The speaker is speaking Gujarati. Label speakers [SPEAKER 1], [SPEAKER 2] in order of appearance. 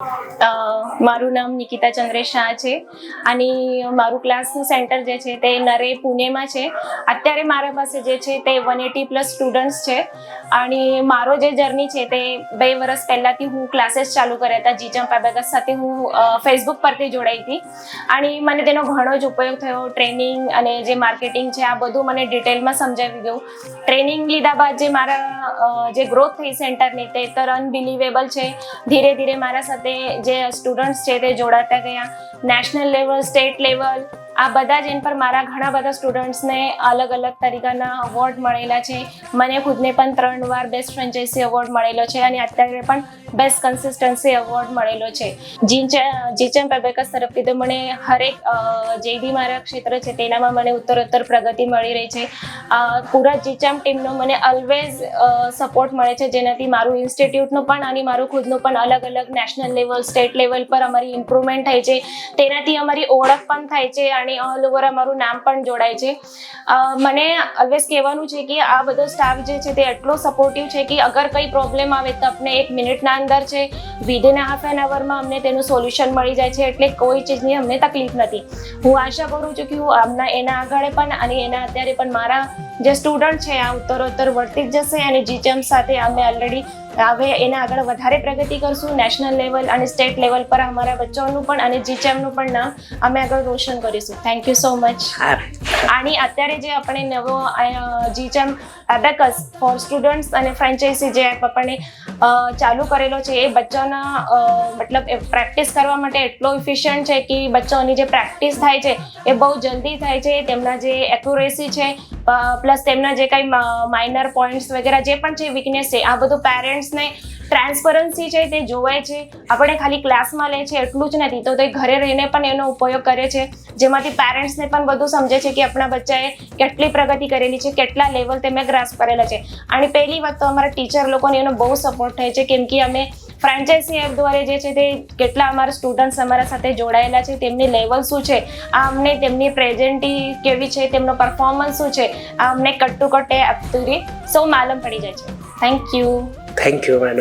[SPEAKER 1] મારું નામ નિકિતા ચંદ્રેશ શાહ છે અને મારું ક્લાસનું સેન્ટર જે છે તે નરે પુણેમાં છે. અત્યારે મારા પાસે જે છે તે 180+ સ્ટુડન્ટ્સ છે અને મારો જે જર્ની છે તે 2 વર્ષ પહેલાંથી હું ક્લાસીસ ચાલુ કર્યા હતા. જીચમ્પ એબેકસ સાથે હું ફેસબુક પરથી જોડાઈ હતી અને મને તેનો ઘણો જ ઉપયોગ થયો. ટ્રેનિંગ અને જે માર્કેટિંગ છે આ બધું મને ડિટેલમાં સમજાવી ગયું. ટ્રેનિંગ લીધા બાદ જે મારા જે ગ્રોથ થઈ સેન્ટરની તે તો અનબિલિવેબલ છે. ધીરે ધીરે મારા સાથે જે સ્ટુડન્ટ્સ છે તે જોડાતા ગયા. નેશનલ લેવલ, સ્ટેટ લેવલ, આ બધા જ એન પર મારા ઘણા બધા સ્ટુડન્ટ્સને અલગ અલગ તરીકાના અવોર્ડ મળેલા છે. મને ખુદને પણ 3 વાર બેસ્ટ ફ્રેન્ચાઇઝી એવોર્ડ મળેલો છે અને અત્યારે પણ બેસ્ટ કન્સિસ્ટન્સી એવોર્ડ મળેલો છે. જીચમ્પ એબેકસ તરફથી તો મને હરેક જે બી મારા ક્ષેત્ર છે તેનામાં મને ઉત્તરોત્તર પ્રગતિ મળી રહી છે. પૂરા જીચમ્પ ટીમનો મને ઓલવેઝ સપોર્ટ મળે છે, જેનાથી મારું ઇન્સ્ટિટ્યૂટનું પણ અને મારું ખુદનું પણ અલગ અલગ નેશનલ લેવલ, સ્ટેટ લેવલ પર અમારી ઇમ્પ્રુવમેન્ટ થાય છે. તેનાથી અમારી ઓળખ પણ થાય છે અને ઓલ ઓવર અમારું નામ પણ જોડાય છે. મને ઓલવેઝ કહેવાનું છે કે આ બધો સ્ટાફ જે છે તે એટલો સપોર્ટિવ છે કે અગર કંઈ પ્રોબ્લેમ આવે તો આપણે 1 મિનિટના અંદર છે, વિધિન હાફ એન અવરમાં અમને તેનું સોલ્યુશન મળી જાય છે. એટલે કોઈ ચીજની અમને તકલીફ નથી. હું આશા કરું છું કે હું એના આગળ પણ અને એના અત્યારે પણ મારા જે સ્ટુડન્ટ છે આ ઉત્તરોત્તર વધતી જ જશે અને જીચમ્પ સાથે અમે ઓલરેડી હવે એના આગળ વધારે પ્રગતિ કરશું. નેશનલ લેવલ અને સ્ટેટ લેવલ પર અમારા બચ્ચોનું પણ અને જીચમ્પનું પણ નામ અમે આગળ રોશન કરીશું. Thank you so much. અને અત્યારે જે આપણે નવો જીચમ્પ એબેકસ ફોર સ્ટુડન્ટ્સ અને ફ્રેન્ચાઇઝી જે એપ આપણે ચાલુ કરેલો છે એ બચ્ચાના મતલબ પ્રેક્ટિસ કરવા માટે એટલો ઇફિશિયન્ટ છે કે બચ્ચાઓની જે પ્રેક્ટિસ થાય છે એ બહુ જલ્દી થાય છે. તેમના જે એક્યુરેસી છે પ્લસ તેમના જે કંઈ માઇનર પોઈન્ટ્સ વગેરે જે પણ છે વીકનેસ છે, આ બધું પેરેન્ટ્સને ટ્રાન્સપરન્સી છે તે જોવાય છે. આપણે ખાલી ક્લાસમાં લે છે એટલું જ નથી, તો તે ઘરે રહીને પણ એનો ઉપયોગ કરે છે, જેમાંથી પેરેન્ટ્સને પણ બધું સમજે છે કે આપણા બચ્ચાએ કેટલી પ્રગતિ કરેલી છે, કેટલા લેવલ તેમને ગ્રાસ્પ કરેલા છે. અને પહેલી વાત તો અમારા ટીચર લોકોને એનો બહુ સપોર્ટ થાય છે, કેમ કે અમે ફ્રેન્ચાઇઝી એપ દ્વારા જે છે તે કેટલા અમારા સ્ટુડન્ટ્સ અમારા સાથે જોડાયેલા છે, તેમની લેવલ શું છે, આ અમને તેમની પ્રેઝન્ટી કેવી છે, તેમનો પરફોર્મન્સ શું છે, આ અમને કટ ટુ કટ એપ સુધી સૌ માલમ પડી જાય છે. Thank you.
[SPEAKER 2] Thank you madam.